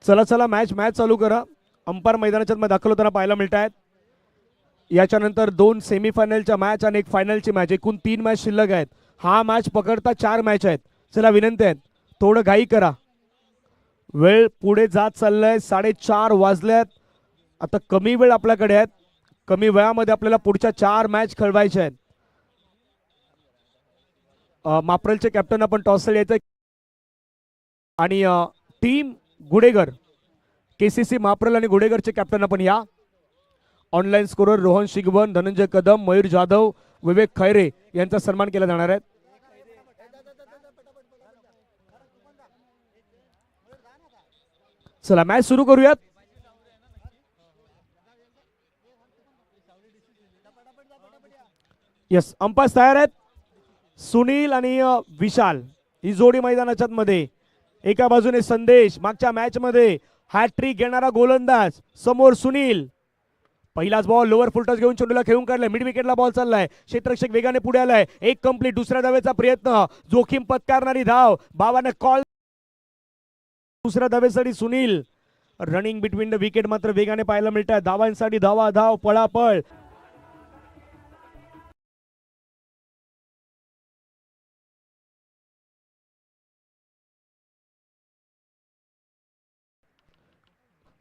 चला चला मॅच चालू करा. अंपायर मैदानाच्या मध्ये दाखल होताना पाहायला मिळत आहेत. याच्यानंतर 2 सेमीफायनलच्या मॅच आणि एक फायनलची मॅच, एकूण 3 मॅच शिल्लक आहेत. हा मॅच पकडता 4 मॅच आहेत. चला विनंती आहे थोडं घाई करा, वेळ पुढे जात चाललाय. 4:30 वाजल्यात. आता कमी वेळ आपल्याकडे आहेत. कमी वेळामध्ये आपल्याला पुढच्या 4 मॅच खेळवायच्या आहेत. माप्रलचे कॅप्टन आपण टॉस यायचं आणि टीम गुडेगर, केसीसी माप्रल आणि गुडेगरचे कॅप्टन आपण या. ऑनलाईन स्कोरर रोहन शिगवन, धनंजय कदम, मयूर जाधव, विवेक खैरे यांचा सन्मान केला जाणार आहे. चला मॅच सुरू करूयात. यस, अंपायर तयार आहेत. सुनील आणि विशाल ही जोडी मैदानाच्या मध्ये. एका बाजूने संदेश, मागच्या मॅच मध्ये हॅट्रिक घेणारा गोलंदाज, समोर सुनील. पहिलाच बॉल लोअर फुलटॉस घेऊन चेंडूला खेळून काढलाय. मिड विकेटला बॉल चाललाय. क्षेत्ररक्षक वेगाने पुढे आलाय. एक कंप्लीट. दुसऱ्या धावेचा प्रयत्न, जोखीम पत्कारणारी धाव. बाबाने कॉल. दुसऱ्या धावेसाठी Sunil. Running between the wicket मात्र वेगाने पाहायला मिळत आहे. धावांसाठी धावा धाव पळापळ.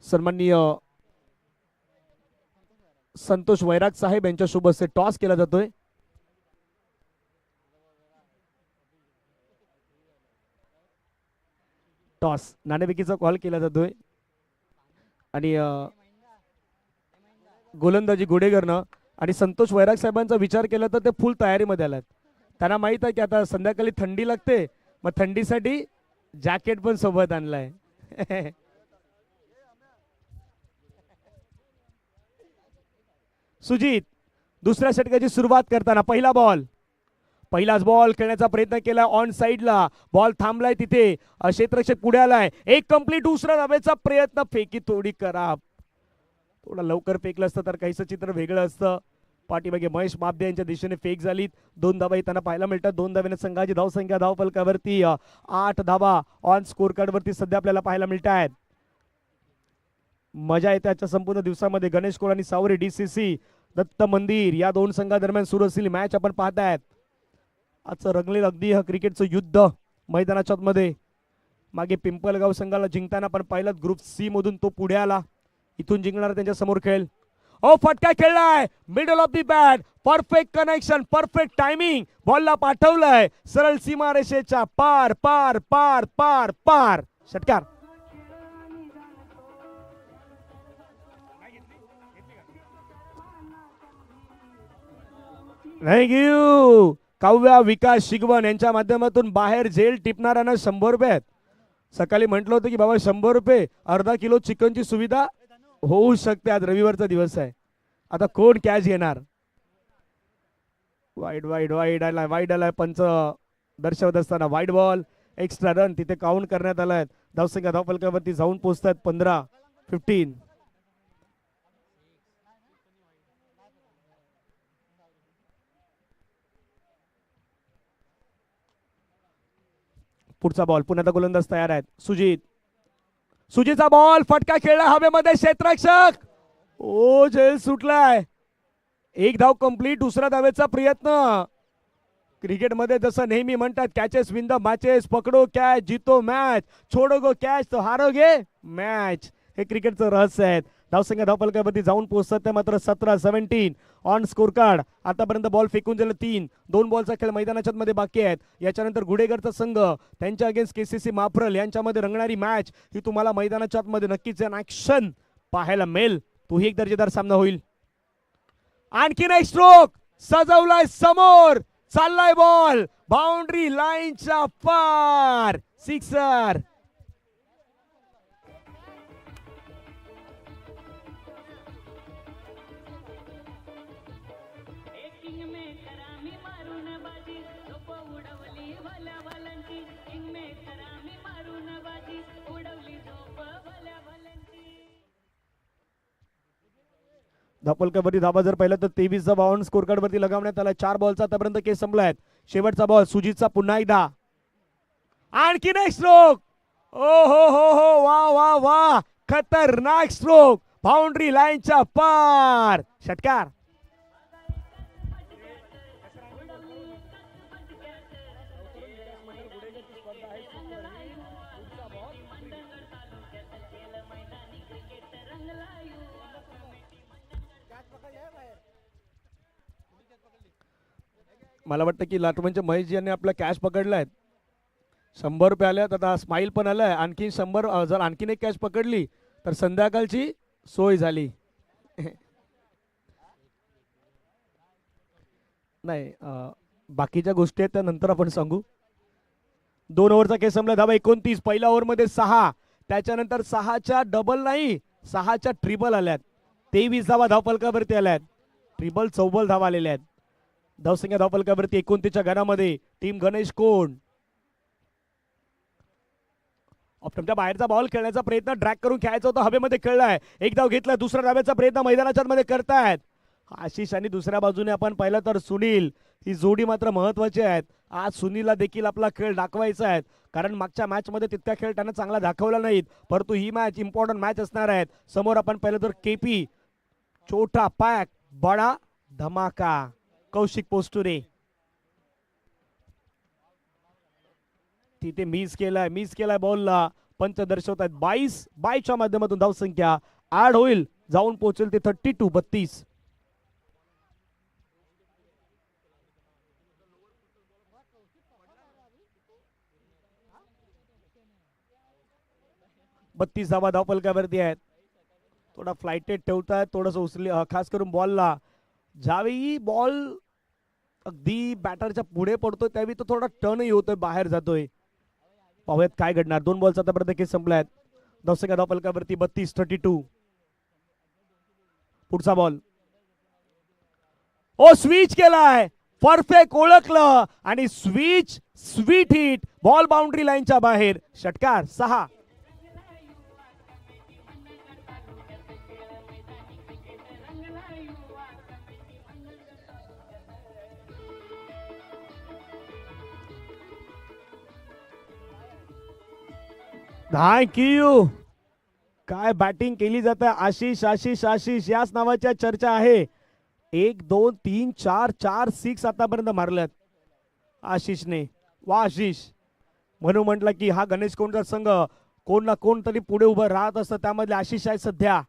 सन्माननीय संतोष वैराग साहेब यांच्या शुभ हस्ते टॉस केला जातोय. टॉस नाणेफेकीचा कॉल केला जातोय आणि गोलंदाजी गुडेगरनं. आणि संतोष वैराग साहेबांचा विचार केला तर ते फुल तयारीमध्ये आलात. त्यांना माहित आहे की आता संध्याकाळी थंडी लागते, मग थंडीसाठी जॅकेट पण सोबत आणलाय. सुजित दुसऱ्या षटकाची सुरुवात करताना पहिलाच बॉल खेळण्याचा प्रयत्न केला. ऑन साइडला बॉल थांबलाय तिथे. क्षेत्ररक्षक पुढे आलाय. एक कंप्लीट. दुसऱ्या धावेचा प्रयत्न. फेकी थोडी खराब. थोडा लवकर फेकलं असतं तर काहीसं चित्र वेगळं असतं. पाठीमागे महेश मापदे यांच्या दिशेने फेक झाली. 2 धावा येताना पाहायला मिळतात. 2 धावेने संघाची धावसंख्या धावफलकावरती 8 धावा ऑन स्कोर कार्ड वरती सध्या आपल्याला पाहायला मिळत आहेत. मजा येते आजच्या संपूर्ण दिवसामध्ये. गणेश कोळ आणि सावरे डीसीसी दत्त मंदिर या 2 संघादरम्यान सुरू असलेली मॅच आपण पाहतायत. आजचं रंगलेलं अगदी हा क्रिकेटचं युद्ध मैदानाच्या मध्ये. मागे पिंपलगाव संघाला जिंकताना आपण पाहिलं. ग्रुप सी मधून तो पुढे आला. इथून जिंकणार त्यांच्या समोर खेळ. ओ फटका खेळलाय middle of the bat. Perfect connection, perfect timing. बॉलला पाठवलंय सरळ सीमारेषेच्या पार पार पार पार पार. षटकार. Thank you. काव्या विकास शिगवन यांच्या माध्यमातून बाहेर जेल टिपणाऱ्यांना 100 रुपये आहेत. सकाळी म्हटलं होतं की बाबा 100 रुपये अर्धा किलो चिकनची सुविधा होऊ शकते. आज रविवारचा दिवस आहे. आता कोण कॅच घेणार. वाईड वाईड वाईड आलाय. वाईड आलाय. पंच दर्शवत असताना वाईड बॉल. एक्स्ट्रा रन तिथे काउंट करण्यात आलाय. धावसंख्या धावफलकावरती जाऊन पोहोचतात 15-15. पुढचा बॉल. पुन्हा गोलंदाज तयार आहेत. सुजितचा बॉल. फटका खेळला हवेमध्ये. क्षेत्ररक्षक ओ जेल सुटलाय. एक धाव कंप्लीट. दुसऱ्या धावेचा प्रयत्न. क्रिकेटमध्ये जसं नेहमी म्हणतात कॅचेस विन द मॅचेस. पकडो कॅच जीतो मॅच, छोडोगो कॅच तो हारोगे मॅच. हे क्रिकेटचं रहस्य आहे. धावसंख्या धावफलकावरती जाऊन पोहोचतात ते मात्र 17-17 ऑन स्कोर कार्ड. आतापर्यंत बॉल फेकून झालं 3. 2 बॉलचा खेळ मैदानाच्या मध्ये बाकी आहेत. याच्यानंतर गुडेगरचा संघ त्यांच्या अगेन्स्ट केसीसी माप्रल यांच्यामध्ये रंगणारी मॅच ही तुम्हाला मैदानाच्या मध्ये नक्कीच ऍक्शन पाहायला मिळेल. तोही एक दर्जेदार सामना होईल. आणखीन एक स्ट्रोक सजवलाय समोर. चाललाय बॉल बाउंड्री लाईनच्या पार. सिक्सर. धावफलकावरती धावा जर पाहिलं तर 23चा बाउंड स्कोर कार्ड वरती लगावण्यात आला. 4 बॉलचा आतापर्यंत केस संपलाय. शेवटचा बॉल सुजितचा पुन्हा एकदा. आणखीन एक स्ट्रोक. ओ हो वा वा वा, खतरनाक स्ट्रोक, बाउंड्री लाईनच्या पार, षटकार. मला वाटतं की लाटवणच्या महेश यांनी आपला कॅश पकडलाय. 100 रुपये आल्यात, आता स्माईल पण आलाय. आणखी 100, जर आणखीन एक कॅश पकडली तर संध्याकाळची सोय झाली. नाही, बाकीच्या गोष्टी आहेत त्या नंतर आपण सांगू. 2 ओव्हरचा केस संपला. धावा 29. पहिल्या ओव्हरमध्ये 6, त्याच्यानंतर 6च्या डबल नाही, 6च्या ट्रिपल आल्यात. 23 धावा धावफलकावरती आल्यात. ट्रिपल 44 धावा आलेल्या आहेत. धावसंख्या धावफलकावरती 29च्या घरामध्ये टीम गणेश कोण. ऑप्टमच्या बाहेरचा बॉल खेळण्याचा प्रयत्न, ड्रॅग करून खेळायचा होता, हवेमध्ये खेळलाय. एक धाव घेतलाय. दुसऱ्या धाव्याचा प्रयत्न मैदानाच्या मध्ये करतायत आशिष आणि दुसऱ्या बाजूने आपण पाहिलं तर सुनील. ही जोडी मात्र महत्वाची आहेत. आज सुनीलला देखील आपला खेळ दाखवायचा आहे, कारण मागच्या मॅच मध्ये तितका खेळ त्यानं चांगला दाखवला नाहीत, परंतु ही मॅच इम्पॉर्टंट मॅच असणार आहे. समोर आपण पाहिलं तर केपी, छोटा पॅक बडा धमाका, कौशिक पोस्टुरे. तिथे मिस केलाय बॉलला. पंच दर्शवत आहेत 22च्या माध्यमातून धावसंख्या ऍड होईल, जाऊन पोहोचेल ते 32. बत्तीस धावा धावफलकावरती आहेत. थोडा फ्लाइटेड ठेवतायत, थोडस उचली, खास करून बॉलला ज्यावेळी बॉल अगदी बॅटरच्या पुढे पडतोय त्यावेळी तो थोडा टर्नही होतोय, बाहेर जातोय. पाहूयात काय घडणार. 2 बॉलचा आतापर्यंत केस संपलाय. धावसंख्या धावफलकावरती 32. पुढचा बॉल, ओ स्विच केलाय, परफेक्ट ओळखलं आणि स्वीट हिट, बॉल बाउंड्री लाईनच्या बाहेर, षटकार 6. Thank you. काय बॅटिंग केली जाते. आशिष याच नावाच्या चर्चा आहे. 1 2 3 4 6 आतापर्यंत मारल्यात आशिषने. वा आशिष. म्हणून म्हटलं की हा गणेश कोणचा संघ कोण ना कोण तरी पुढे उभं राहत असतं, त्यामध्ये आशिष आहे सध्या.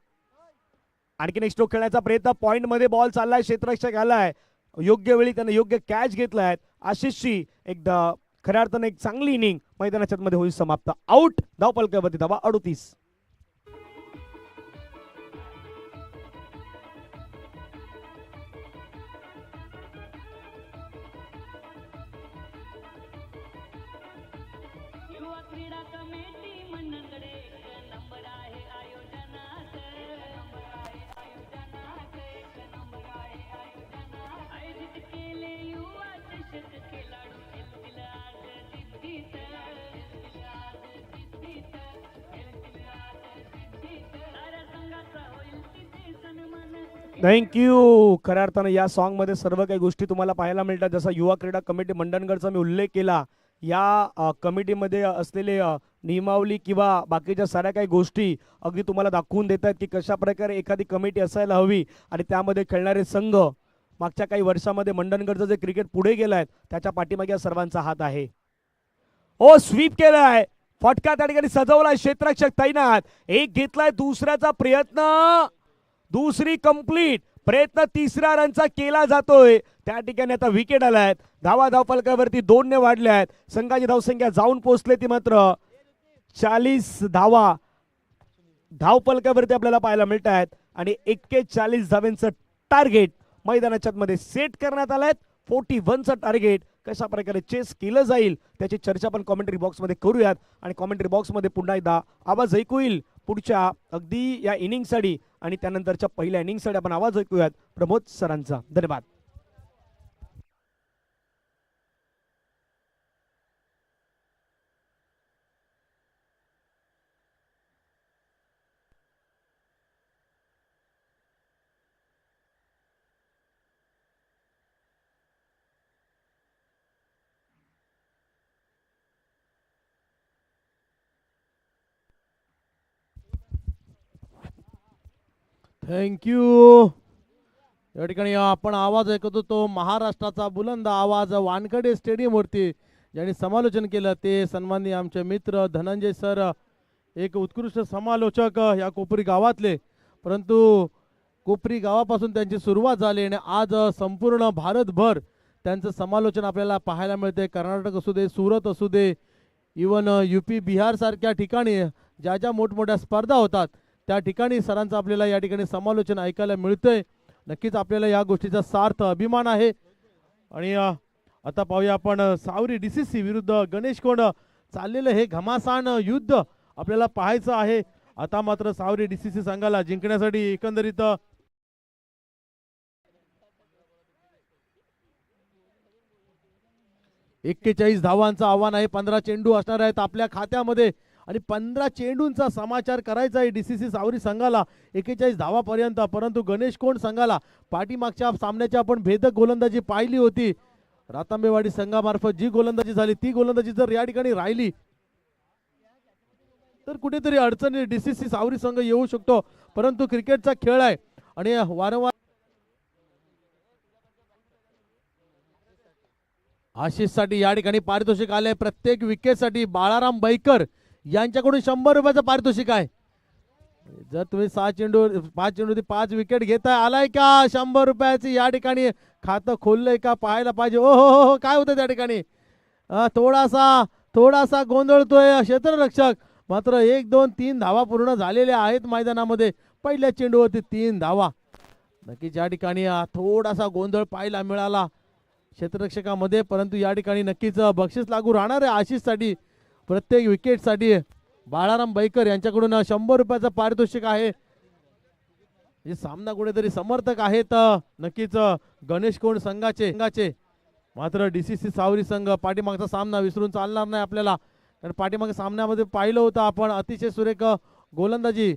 आणखीन एक स्ट्रोक खेळण्याचा प्रयत्न, पॉइंट मध्ये बॉल चाललाय, क्षेत्ररक्षक आलाय, योग्य वेळी त्याने योग्य कॅच घेतलाय. आशिषची एकदा खऱ्या अर्थाने एक चांगली इनिंग मैदानाच्या मध्ये होईल समाप्त. आउट. धावफलकावरती धावा 38. थँक्यू. खऱ्या अर्थाने या सॉन्ग मध्ये सर्व काही गोष्टी तुम्हाला पाहायला मिळतात. जसा युवा क्रीडा कमिटी मंडणगडचा मी उल्लेख केला, या कमिटीमध्ये असलेले नियमावली किंवा बाकीच्या साऱ्या काही गोष्टी अगदी तुम्हाला दाखवून देतात की कशा प्रकारे एखादी कमिटी असायला हवी आणि त्यामध्ये खेळणारे संघ मागच्या काही वर्षामध्ये मंडणगडचं जे क्रिकेट पुढे गेलाय त्याच्या पाठीमागे सर्वांचा हात आहे. ओ स्वीप केलाय, फटका त्या ठिकाणी सजवलाय, क्षेत्ररक्षक तैनात. एक घेतलाय, दुसऱ्याचा प्रयत्न, दुसरी कंप्लीट, प्रयत्न तिसऱ्या रनचा केला जातोय. त्या ठिकाणी आता विकेट आलाय. धावा धावफलकावरती 2 ने वाढल्या आहेत. संघाची धावसंख्या जाऊन पोहोचले ती मात्र 40 धावा धावफलकावरती आपल्याला पाहायला मिळत आहेत आणि 41 धावांचं टार्गेट मैदानाच्या मध्ये सेट करण्यात आलंय. 41चं टार्गेट कशा प्रकारे चेस केलं जाईल त्याची चर्चा आपण कॉमेंट्री बॉक्स मध्ये करूयात आणि कॉमेंट्री बॉक्स मध्ये पुन्हा एकदा आवाज ऐकू येईल पुढच्या अगदी या इनिंगसाठी आणि त्यानंतरच्या पहिल्या इनिंगसाठी आपण आवाज ऐकूयात प्रमोद सरांचा. धन्यवाद. थँक्यू. या ठिकाणी आपण आवाज ऐकतो तो महाराष्ट्राचा बुलंद आवाज वानखडे स्टेडियम वरती ज्यांनी समालोचन केलं ते सन्माननीय आमचे मित्र धनंजय सर, एक उत्कृष्ट समालोचक या कोपरी गावातले. परंतु कोपरी गावापासून त्यांची सुरुवात झाली आणि आज संपूर्ण भारतभर त्यांचं समालोचन आपल्याला पाहायला मिळते. कर्नाटक असू दे, सुरत असू दे, इवन UP बिहार सारख्या ठिकाणी ज्या ज्या मोठमोठ्या स्पर्धा होतात त्या ठिकाणी सरांचं आपल्याला या ठिकाणी समालोचन ऐकायला मिळतंय. नक्कीच आपल्याला या गोष्टीचा सार्थ अभिमान आहे. आणि आता पाहूया आपण सावरी DCC विरुद्ध गणेश कोंड चाललेलं हे घमासान युद्ध आपल्याला पाहायचं आहे. आता मात्र सावरी DCC संघाला जिंकण्यासाठी एकंदरीत 41 धावांचं आव्हान आहे. 15 चेंडू असणार आहेत आपल्या खात्यामध्ये आणि 15 चेंडूंचा समाचार करायचा आहे DCC सावरी संघाला 41 धावापर्यंत. परंतु गणेश कोंड संघाला पाठीमागच्या सामन्याची आपण भेदक गोलंदाजी पाहिली होती. रातांबेवाडी संघामार्फत जी गोलंदाजी झाली ती गोलंदाजी जर या ठिकाणी राहिली तर कुठेतरी अडचणी DCC सावरी संघ येऊ शकतो. परंतु क्रिकेटचा खेळ आहे आणि वारंवार आशिषसाठी या ठिकाणी पारितोषिक आले. प्रत्येक विकेटसाठी बाळाराम बैकर यांच्याकडून 100 रुपयाचं पारितोषिक आहे. जर तुम्ही 5 चेंडू 5 विकेट घेताय, आलाय का 100 रुपयाची या ठिकाणी खातं खोललंय का पाहायला पाहिजे. ओ हो, काय होतं त्या ठिकाणी थोडासा गोंधळतोय क्षेत्ररक्षक. मात्र 1 2 3 धावा पूर्ण झालेल्या आहेत मैदानामध्ये. पहिल्या चेंडूवरती 3 धावा. नक्कीच या ठिकाणी थोडासा गोंधळ पाहायला मिळाला क्षेत्ररक्षकामध्ये. परंतु या ठिकाणी नक्कीच बक्षीस लागू राहणार आहे आशिषसाठी. प्रत्येक विकेटसाठी बाळाराम बैकर यांच्याकडून 100 रुपयाचं पारितोषिक आहे. हे सामना कुठेतरी समर्थक आहेत नक्कीच गणेश कोंड संघाचे. मात्र DCC सावरी संघ पाठीमागचा सामना विसरून चालणार नाही आपल्याला. कारण पाठीमागच्या सामन्यामध्ये पाहिलं होतं आपण, अतिशय सुरेख गोलंदाजी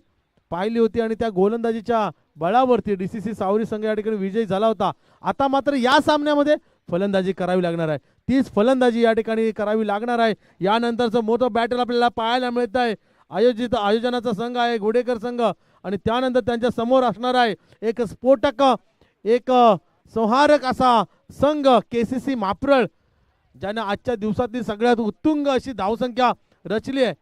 पाहिली होती आणि त्या गोलंदाजीच्या बळावरती DCC सावरी संघ या ठिकाणी विजयी झाला होता. आता मात्र या सामन्यामध्ये फलंदाजी करावी लागणार आहे. तीच फलंदाजी या ठिकाणी करावी लागणार आहे. यानंतरचं मोठं बॅटल आपल्याला पाहायला मिळत आहे. आयोजनाचा संघ आहे घोडेकर संघ आणि त्यानंतर त्यांच्या समोर असणार आहे एक स्फोटक, एक संहारक असा संघ KCC माप्रळ, ज्याने आजच्या दिवसातली सगळ्यात उत्तुंग अशी धावसंख्या रचली आहे.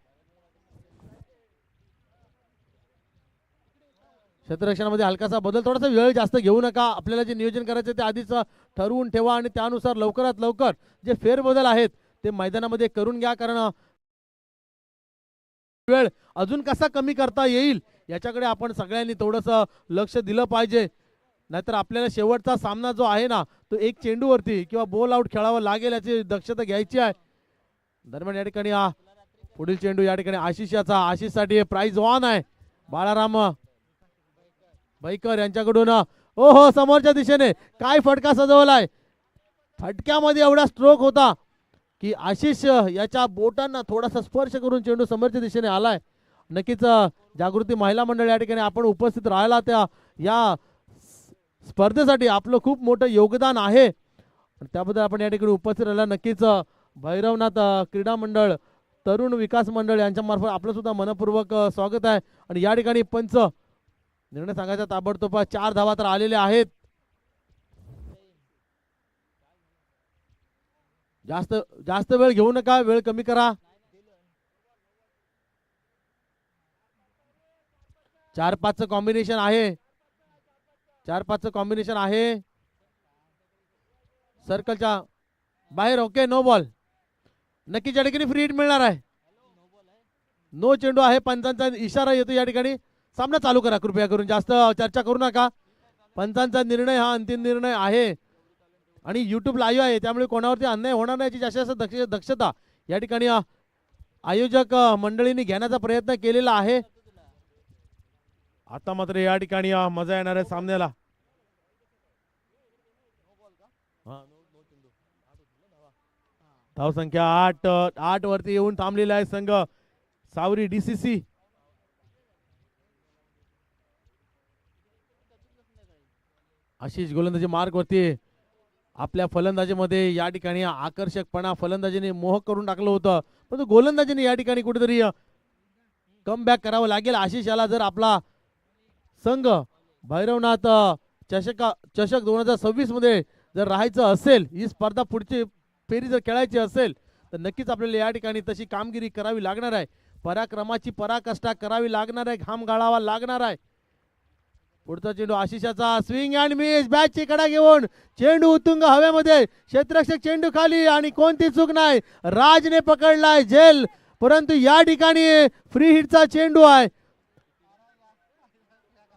क्षेत्ररक्षणामध्ये हलकासा बदल, थोडासा वेळ जास्त घेऊ नका. आपल्याला जे नियोजन करायचं ते आधीच ठरवून ठेवा आणि त्यानुसार लवकरात लवकर जे फेरबदल आहेत ते मैदानामध्ये करून घ्या. कारण वेळ अजून कसा कमी करता येईल याच्याकडे आपण सगळ्यांनी थोडंसं लक्ष दिलं पाहिजे. नाहीतर आपल्याला शेवटचा सामना जो आहे ना तो 1 चेंडूवरती किंवा बॉल आउट खेळावा लागेल याची दक्षता घ्यायची आहे. दरम्यान या ठिकाणी पुढील चेंडू या ठिकाणी आशिषसाठी प्राइज ऑन आहे. बाळाराम बैकर यांच्याकडून ओहो समोरच्या दिशेने काय फटका सजवलाय. फटक्यामध्ये एवढा स्ट्रोक होता की आशिष याच्या बोटांना थोडासा स्पर्श करून चेंडू समोरच्या दिशेने आलाय. नक्कीच जागृती महिला मंडळ या ठिकाणी आपण उपस्थित राहिला त्या या स्पर्धेसाठी आपलं खूप मोठं योगदान आहे. त्याबद्दल आपण या ठिकाणी उपस्थित राहिला. नक्कीच भैरवनाथ क्रीडा मंडळ, तरुण विकास मंडळ यांच्यामार्फत आपलं सुद्धा मनपूर्वक स्वागत आहे. आणि या ठिकाणी पंच निर्णय सांगायचा ताबडतोब 4 धावा तर आलेल्या आहेत. जास्त वेळ घेऊ नका, वेळ कमी करा. 4-5 कॉम्बिनेशन आहे. 4-5 कॉम्बिनेशन आहे. सर्कलच्या बाहेर. Okay, no ball. नक्कीच या ठिकाणी फ्री हिट मिळणार आहे. नो चेंडू आहे. पंचांचा इशारा येतो या ठिकाणी. सामना चालू करा कृपया करून, जास्त चर्चा करू नका. पंचांचा निर्णय हा अंतिम निर्णय आहे आणि YouTube लाईव्ह आहे, त्यामुळे कोणावरती अन्याय होणार नाही याची जास्त दक्षता या ठिकाणी आयोजक मंडळींनी घेण्याचा प्रयत्न केलेला आहे. आता मात्र या ठिकाणी मजा येणार आहे सामन्याला. धावसंख्या 8 वरती येऊन थांबलेला आहे संघ सावरी DCC. आशिष गोलंदाजी मार्ग वरती आपल्या फलंदाजीमध्ये या ठिकाणी आकर्षकपणा फलंदाजीने मोहक करून टाकलं होतं. परंतु गोलंदाजीने या ठिकाणी कुठेतरी कमबॅक करावं लागेल आशिष याला. जर आपला संघ भैरवनाथ चषक 2026 मध्ये जर राहायचं असेल, ही स्पर्धा पुढची फेरी जर खेळायची असेल, तर नक्कीच आपल्याला या ठिकाणी तशी कामगिरी करावी लागणार आहे. पराक्रमाची पराकाष्ठा करावी लागणार आहे, घाम गाळावा लागणार आहे. पुढचा चेंडू आशिषाचा स्विंग अँड मिस, बॅटची कडा घेऊन चेंडू उत्तुंग हवेमध्ये, क्षेत्ररक्षक चेंडू खाली आणि कोणती चूक नाही, राजने पकडलाय झेल. परंतु या ठिकाणी फ्री हिटचा चेंडू आहे.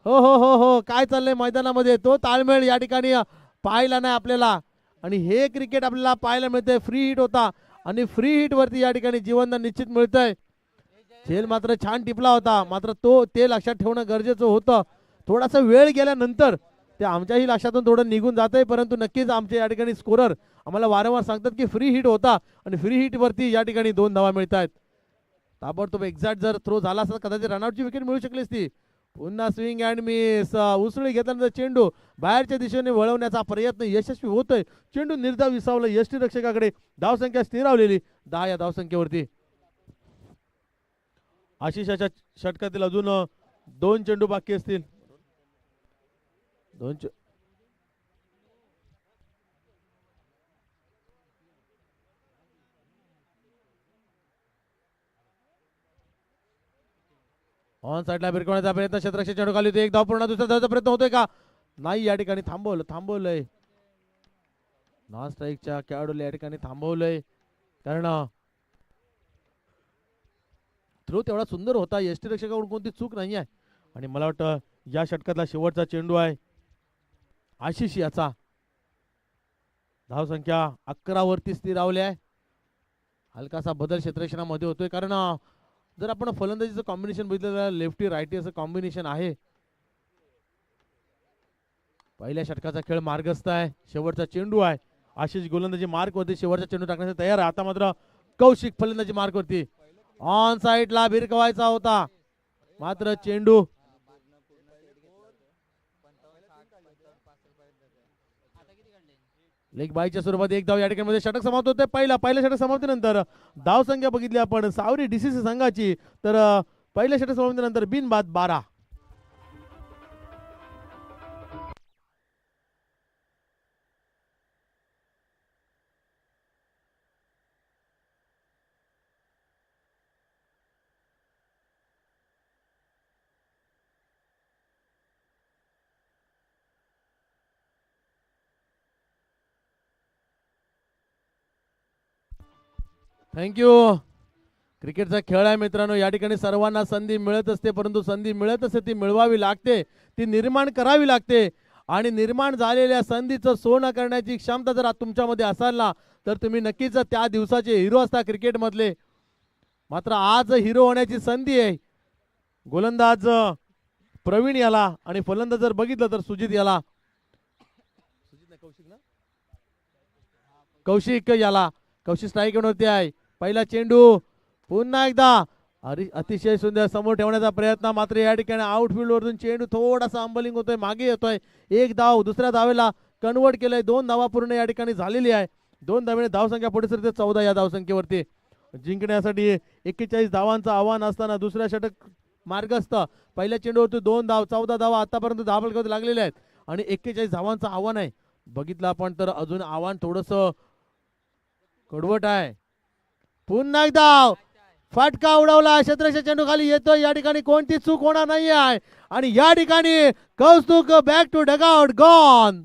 हो हो हो हो, काय चाललंय मैदानामध्ये, तो ताळमेळ या ठिकाणी पाहायला नाही आपल्याला. आणि हे क्रिकेट आपल्याला पाहायला मिळतंय. फ्री हिट होता आणि फ्री हिट वरती या ठिकाणी जीवनदान निश्चित मिळतंय. झेल मात्र छान टिपला होता, मात्र ते लक्षात ठेवणं गरजेचं होतं. थोडासा वेळ गेल्यानंतर ते आमच्याही लक्षातून थोडं निघून जातंय, परंतु नक्कीच आमच्या या ठिकाणी स्कोरर आम्हाला वारंवार सांगतात की फ्री हिट होता आणि फ्री हिट वरती या ठिकाणी 2 धावा मिळत आहेत. ताबडतोब एक्झॅक्ट जर थ्रो झाला असता कदाचित रनआउटची विकेट मिळू शकली असती. पुन्हा स्विंग अँड मिस, उसळी घेतल्यानंतर चेंडू बाहेरच्या दिशेने वळवण्याचा प्रयत्न यशस्वी होतोय. चेंडू निर्धाव विसावला यष्टीरक्षकाकडे. धावसंख्या स्थिरावलेली 10 या धावसंख्येवरती. आशिषाच्या षटकातील अजून 2 चेंडू बाकी असतील. 2 ऑन साईडला भिरकवण्याचा प्रयत्न, क्षेत्ररक्षक चेंडू खाली होते. एक धाव पूर्ण, दुसऱ्या धावचा प्रयत्न होतोय का, नाही, या ठिकाणी थांबवलंय. नॉन स्ट्राईकच्या खेळाडूला या ठिकाणी थांबवलंय, कारण थ्रो तेवढा सुंदर होता. यष्टीरक्षकाकडून कोणती चूक नाही आहे. आणि मला वाटतं या षटकातला शेवटचा चेंडू आहे आशिष याचा. धावसंख्या 11 वरती स्थिरावली आहे. हलकासा बदल क्षेत्ररक्षणामध्ये होतोय, कारण जर आपण फलंदाजीचं कॉम्बिनेशन बघितलं, लेफ्टी रायटी असं कॉम्बिनेशन आहे. पहिल्या षटकाचा खेळ मार्गस्थ आहे. शेवटचा चेंडू आहे. आशिष गोलंदाजी मार्क वरती शेवटचा चेंडू टाकण्यासाठी तयार आहे. आता मात्र कौशिक फलंदाजी मार्क वरती. ऑन साईडला भिरकवायचा होता, मात्र चेंडू लेग बायच्या स्वरूपात एक धाव या ठिकाणी षटक समाप्त होते. पहिल्या षटक समाप्तीनंतर धावसंख्या बघितली आपण सावरी डीसीसी संघाची, तर पहिल्या षटक समाप्तीनंतर बिनबाद 12. थँक्यू. क्रिकेटचा खेळ आहे मित्रांनो, या ठिकाणी सर्वांना संधी मिळत असते, परंतु संधी मिळत असते ती मिळवावी लागते, ती निर्माण करावी लागते. आणि निर्माण झालेल्या संधीचं सोनं करण्याची क्षमता जर तुमच्यामध्ये असाल ना, तर तुम्ही नक्कीच त्या दिवसाचे हिरो असता क्रिकेटमधले. मात्र आज हिरो होण्याची संधी आहे. गोलंदाज प्रवीण याला आणि फलंदाज जर बघितलं तर सुजित याला, कौशिक याला. कौशिक स्ट्राईक वरती आहे. पहिला चेंडू पुन्हा एकदा अतिशय सुंदर समोर ठेवण्याचा प्रयत्न, मात्र या ठिकाणी आउटफील्ड वरून चेंडू थोडासा अंबलिंग होतोय, मागे येतोय. एक धाव दुसऱ्या धावेला कन्वर्ट केलंय. 2 धावा पूर्ण या ठिकाणी झालेली आहे. 2 धावेने धावसंख्या पुढे सरते 14 या धावसंख्येवरती. जिंकण्यासाठी 41 धावांचं आव्हान असताना दुसऱ्या षटक मार्गस्थ. पहिल्या चेंडूवरती 2 धाव, 14 धावा आतापर्यंत धावफलकावर लागलेल्या आहेत आणि 41 धावांचं आव्हान आहे. बघितलं आपण तर अजून आव्हान थोडंसं कडवट आहे. पुन्हा एकदा फटका उडवला, क्षेत्ररक्षक चेंडू खाली येतोय. या ठिकाणी कोणती चूक होणार नाही आहे आणि या ठिकाणी कौस्तुक बॅक टू डगआउट गॉन.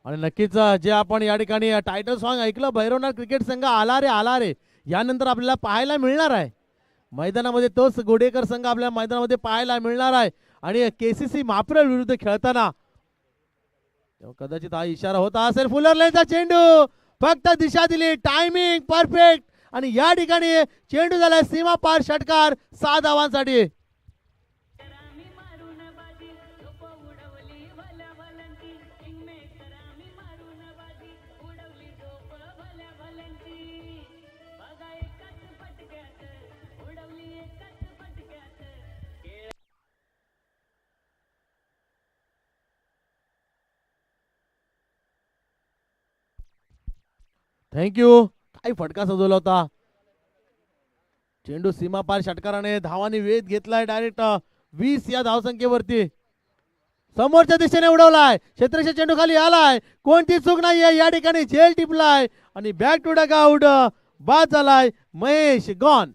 आणि नक्कीच जे आपण या ठिकाणी टायटल सॉन्ग ऐकलं, भैरवनाथ क्रिकेट संघ आला रे आला रे, यानंतर आपल्याला पाहायला मिळणार आहे मैदानामध्ये. तोच गोडेकर संघ आपल्या मैदानामध्ये पाहायला मिळणार आहे. आणि केसीसी मापरल विरुद्ध खेळताना कदाचित हा इशारा होता असेल. फुलरलेचा चेंडू, फक्त दिशा दिली, टायमिंग परफेक्ट आणि या ठिकाणी चेंडू झाला सीमा पार षटकार 6 धावांसाठी. थँक्यू. काय फटका सजवला होता. चेंडू सीमापार षटकाराने धावाने वेध घेतलाय डायरेक्ट 20 या धावसंख्येवरती. समोरच्या दिशेने उडवलाय. क्षेत्ररक्षक चेंडू खाली आलाय. कोणती चूक नाहीये या ठिकाणी. झेल टिपलाय आणि बॅक टू डक आउट. बाद झालाय. महेश गॉन.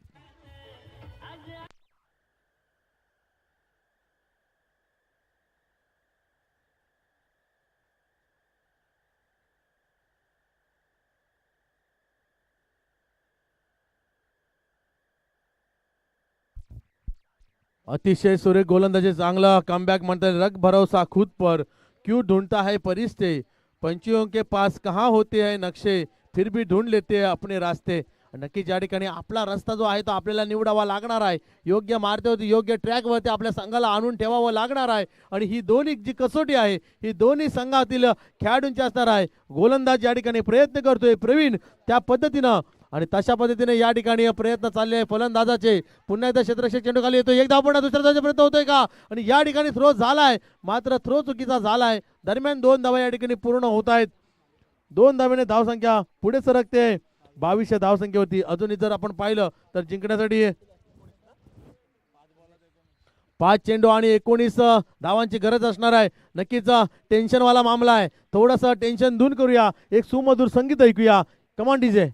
अतिशय सुरेख गोलंदाजी. चांगला कमबॅक म्हणता येईल. रग भरोसा खुद पर क्यों ढूंढता है परिस्ते, पंछियों के पास कहाँ होते हैं नक्षे, फिर भी ढूंढ लेते हैं अपने रास्ते. नक्कीच या ठिकाणी आपला रस्ता जो आहे तो आपल्याला निवडावा लागणार आहे. योग्य मार्गावरती योग्य ट्रॅकवरती आपल्या संघाला आणून ठेवावं लागणार आहे. आणि ही दोन्ही जी कसोटी आहे ही दोन्ही संघातील खेळाडूंची असणार आहे. गोलंदाज या ठिकाणी प्रयत्न करतोय प्रवीण त्या पद्धतीनं आणि तशा पद्धतीने या ठिकाणी प्रयत्न चालले आहे फलंदाजाचे. पुन्हा एकदा क्षेत्ररक्षक चेंडू खाली येतो. एक धाव पुन्हा दुसऱ्या धावचा प्रयत्न होतोय का आणि या ठिकाणी थ्रो झालाय मात्र थ्रो चुकीचा झालाय. दरम्यान 2 धावा या ठिकाणी पूर्ण होत आहेत. 2 धावेने धावसंख्या पुढे सरकते 22 धावसंख्येवरती. अजूनही जर आपण पाहिलं तर जिंकण्यासाठी 5 चेंडू आणि 19 धावांची गरज असणार आहे. नक्कीच टेन्शनवाला मामला आहे. थोडंसं टेन्शन दूर करूया. एक सुमधुर संगीत ऐकूया. Come on DJ.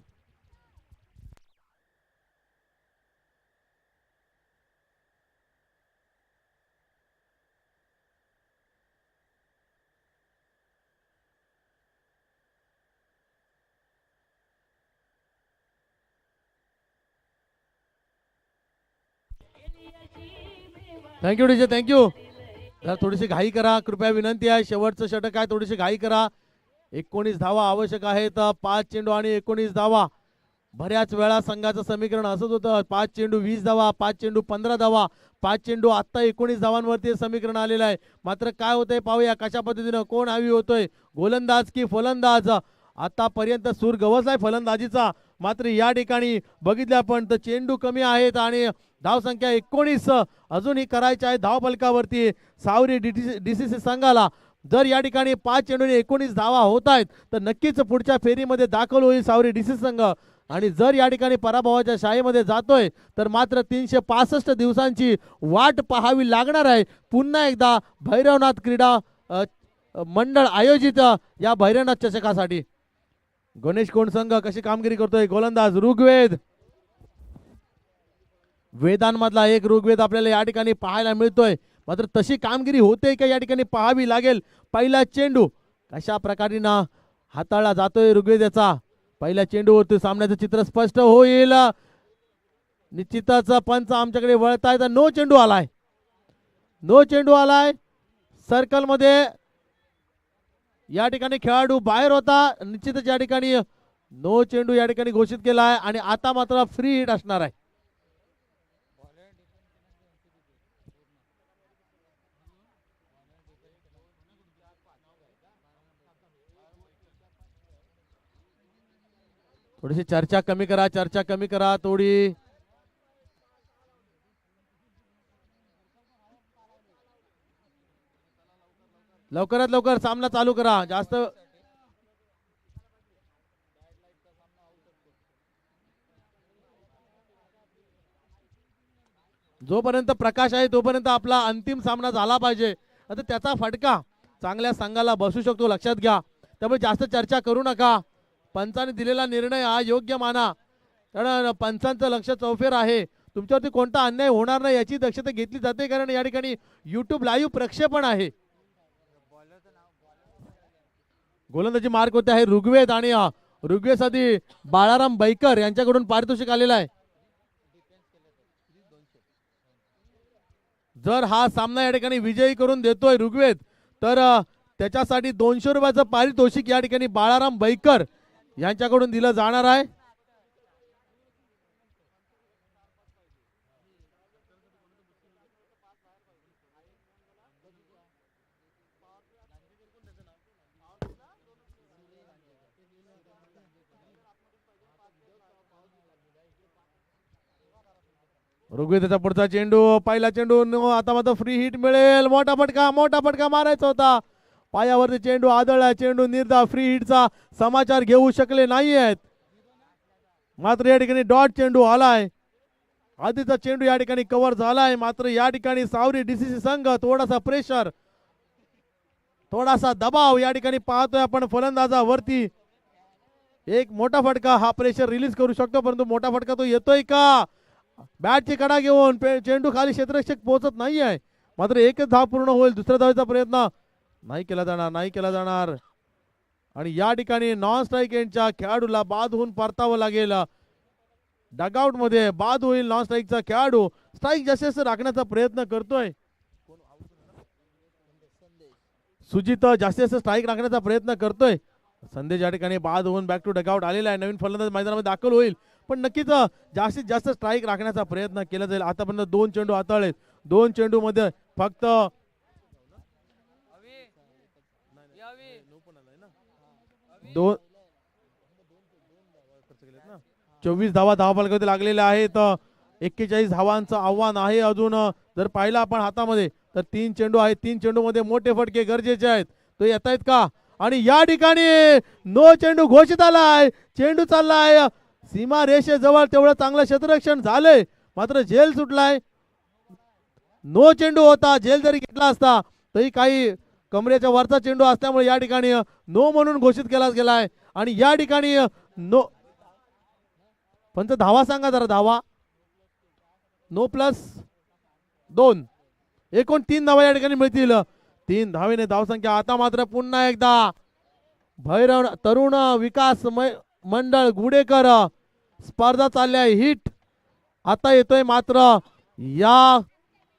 Thank you DJ thank you. जरा थोडीशी घाई करा कृपया विनंती आहे. शेवटचं षटक आहे थोडीशी घाई करा. 19 धावा आवश्यक आहेत. 5 चेंडू आणि 19 धावा. बऱ्याच वेळा संघाचं समीकरण असंच होतं. 5 चेंडू 20 धावा, 5 चेंडू 15 धावा, 5 चेंडू आत्ता 19 धावांवरती समीकरण आलेलं आहे. मात्र काय होतंय पाहूया कशा पद्धतीनं कोण हवी होतोय गोलंदाज की फलंदाज. आतापर्यंत सूर गवसलाय फलंदाजीचा. मात्र या ठिकाणी बघितलं आपण तर चेंडू कमी आहेत आणि धावसंख्या 19 अजूनही करायची आहे धावफलकावरती सावरी डीसीसी संघाला. जर या ठिकाणी 5 चेंडूने 19 धावा होत आहेत तर नक्कीच पुढच्या फेरीमध्ये दाखल होईल सावरी डीसीसी संघ. आणि जर या ठिकाणी पराभवाच्या शाळेमध्ये जातोय तर मात्र 365 दिवसांची वाट पाहावी लागणार आहे. पुन्हा एकदा भैरवनाथ क्रीडा मंडळ आयोजित या भैरवनाथ चषकासाठी. गणेश कोण संघ कशी कामगिरी करतोय. गोलंदाज ऋग्वेद. वेदांमधला एक ऋग्वेद आपल्याला या ठिकाणी पाहायला मिळतोय. मात्र तशी कामगिरी होते का या ठिकाणी पाहावी लागेल. पहिला चेंडू कशा प्रकारे हाताळला जातोय ऋग्वेदाचा. पहिल्या चेंडूवरती सामन्याचं चित्र स्पष्ट होईल. निश्चितच पंच आमच्याकडे वळताय तर नो चेंडू आलाय. नो चेंडू आलाय. सर्कल मध्ये या ठिकाणी खेळाडू बाहेर होता. निश्चितच या ठिकाणी नो चेंडू या ठिकाणी घोषित केला आहे आणि आता मात्र फ्री हिट असणार आहे. थोडीशी चर्चा कमी करा. चर्चा कमी करा थोडी. लवकरात लवकर सामना चालू करा. जास्त जोपर्यंत प्रकाश आहे तोपर्यंत आपला अंतिम सामना झाला पाहिजे. आता त्याचा फटका चांगल्या संघाला बसू शकतो लक्षात घ्या. त्यामुळे जास्त चर्चा करू नका. पंचाने दिलेला निर्णय हा योग्य माना. कारण पंचांचं लक्ष चौफेर आहे. तुमच्यावरती कोणता अन्याय होणार नाही याची दक्षता घेतली जाते. कारण या ठिकाणी YouTube लाईव्ह प्रक्षेपण आहे. गोलंदाजी मार्क होते आहे ऋग्वेद आणि ऋग्वेदसाठी बाळाराम बैकर यांच्याकडून पारितोषिक आलेला आहे. जर हा सामना या ठिकाणी विजयी करून देतोय ऋग्वेद तर त्याच्यासाठी 200 रुपयाचं पारितोषिक या ठिकाणी बाळाराम बैकर यांच्याकडून दिलं जाणार आहे. ऋग्वेदाचा पुढचा चेंडू. पहिला चेंडू नो. आता मात्र फ्री हिट मिळेल. मोठा फटका मारायचा होता. पायावरती चेंडू आदळला. चेंडू निर्धाव. फ्री हिटचा समाचार घेऊ शकले नाही आहेत. मात्र या ठिकाणी डॉट चेंडू आलाय. आधीचा चेंडू या ठिकाणी कव्हर झालाय. मात्र या ठिकाणी सावरी डीसीसी संघ थोडासा प्रेशर, थोडासा दबाव या ठिकाणी पाहतोय आपण फलंदाजावरती. एक मोठा फटका हा प्रेशर रिलीज करू शकतो, परंतु मोठा फटका तो येतोय का? बॅटची कडा घेऊन चेंडू खाली क्षेत्ररक्षक पोहोचत नाहीये. मात्र एकच धाव पूर्ण होईल. दुसऱ्या धावेचा प्रयत्न नाही केला जाणार, नाही केला जाणार. आणि या ठिकाणी नॉन स्ट्राईक एंडच्या खेळाडूला बाद होऊन परतावं लागेल. डगआउट मध्ये बाद होईल नॉन स्ट्राईकचा खेळाडू. स्ट्राईक जास्तीत राखण्याचा प्रयत्न करतोय सुजित, जास्तीत स्ट्राईक राखण्याचा प्रयत्न करतोय. संदेश या ठिकाणी बाद होऊन बॅक टू डगआउट आलेला आहे. नवीन फलंदाज मैदानामध्ये दाखल होईल, पण नक्कीच जास्तीत जास्त स्ट्राईक राखण्याचा प्रयत्न केला जाईल. आतापर्यंत 2 चेंडू हाताळलेत. 2 चेंडू मध्ये फक्त 24 धावा धावफलकावरती लागलेल्या आहेत. 41 धावांचं आव्हान आहे अजून. जर पाहिलं आपण हातामध्ये तर 3 चेंडू आहेत. 3 चेंडू मध्ये मोठे फटके गरजेचे आहेत. तो येत आहेत का? आणि या ठिकाणी नो चेंडू घोषित आलाय. चेंडू चाललाय सीमा रेषेजवळ, तेवढं चांगलं क्षेत्ररक्षण झालंय. मात्र झेल सुटलाय. नो चेंडू होता. झेल जरी घेतला असता तरी काही कमरेच्या वरचा चेंडू असल्यामुळे या ठिकाणी नो म्हणून घोषित केला गेलाय. आणि या ठिकाणी नो, पंच धावा सांगा जरा. धावा नो प्लस 2, एकूण 3 धावा या ठिकाणी मिळतील. 3 धावेने धावसंख्या. आता मात्र पुन्हा एकदा भैरव तरुण विकास मंडळ गुडेकर स्पर्धा चालल्या. हिट आता येतोय. मात्र या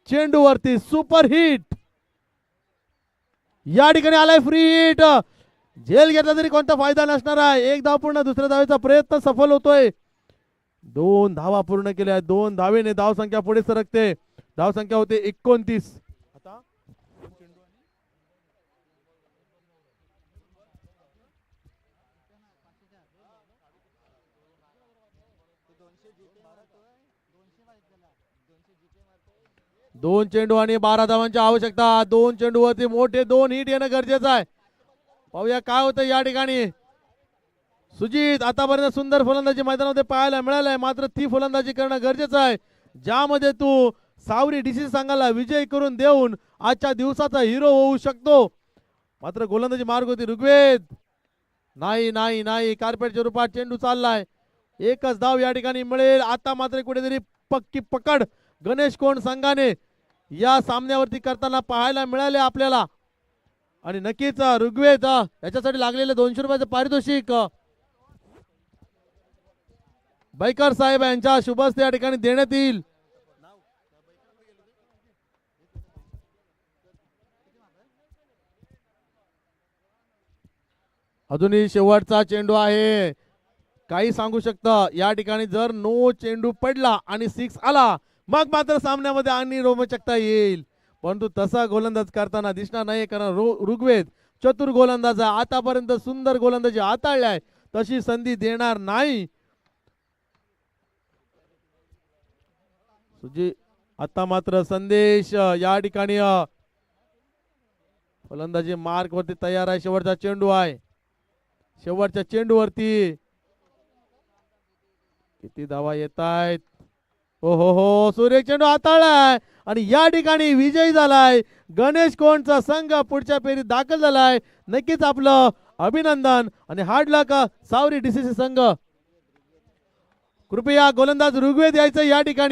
चेंडूवरती सुपर हिट या ठिकाणी आलाय. Free hit. झेल घेतला तरी कोणता फायदा नसणार आहे. 1 धाव पूर्ण. दुसऱ्या धावेचा प्रयत्न सफल होतोय. 2 धावा पूर्ण केल्या. 2 धावेने धावसंख्या पुढे सरकते. धावसंख्या होते 29. आता दोन चेंडू आणि 12 धावांची आवश्यकता. 2 चेंडूवरती मोठे 2 हिट येणं गरजेचं आहे. पाहूया काय होतं या ठिकाणी. सुजित, आतापर्यंत सुंदर फलंदाजी मैदानामध्ये पाहायला मिळालाय. मात्र ती फलंदाजी करणं गरजेचं आहे ज्यामध्ये तू सावरी डीसी संघाला विजय करून देऊन आजच्या दिवसाचा हिरो होऊ शकतो. मात्र गोलंदाजी मार्ग होती ऋग्वेद. नाही नाही नाही, कार्पेटच्या रूपात चेंडू चाललाय. एकच धाव या ठिकाणी मिळेल. आता मात्र कुठेतरी पक्की पकड गणेश कोण संघाने या सामन्यावरती करताना पाहायला मिळाले आपल्याला. आणि नक्कीच ऋग्वेद याच्यासाठी लागलेले 200 रुपयाचं पारितोषिक बैकर साहेब यांच्या शुभ हस्ते या ठिकाणी देण्यात येईल. अजूनही शेवटचा चेंडू आहे. काही सांगू शकतं या ठिकाणी. जर नो चेंडू पडला आणि 6 आला मग मात्र सामन्यामध्ये आणि रोमांचकता येईल. परंतु तसा गोलंदाज करताना दिसणार नाही, कारण ऋग्वेद चतुर गोलंदाज आहे. आतापर्यंत सुंदर गोलंदाजी हाताळलाय, तशी संधी देणार नाही. सुजी आता मात्र संदेश या ठिकाणी फलंदाजी मार्क वरती तयार आहे. शेवटचा चेंडू आहे. शेवटच्या चेंडूवरती किती धावा येत आहेत. हो हो हो, सूर्य चेंडू हाताळलाय आणि या ठिकाणी विजयी झालाय. गणेश कोणचा संघ पुढच्या फेरीत दाखल झालाय. नक्कीच आपलं अभिनंदन आणि हार्ड लक सावरी डीसीसी संघ. कृपया गोलंदाज ऋग्वेद यायचं या ठिकाणी.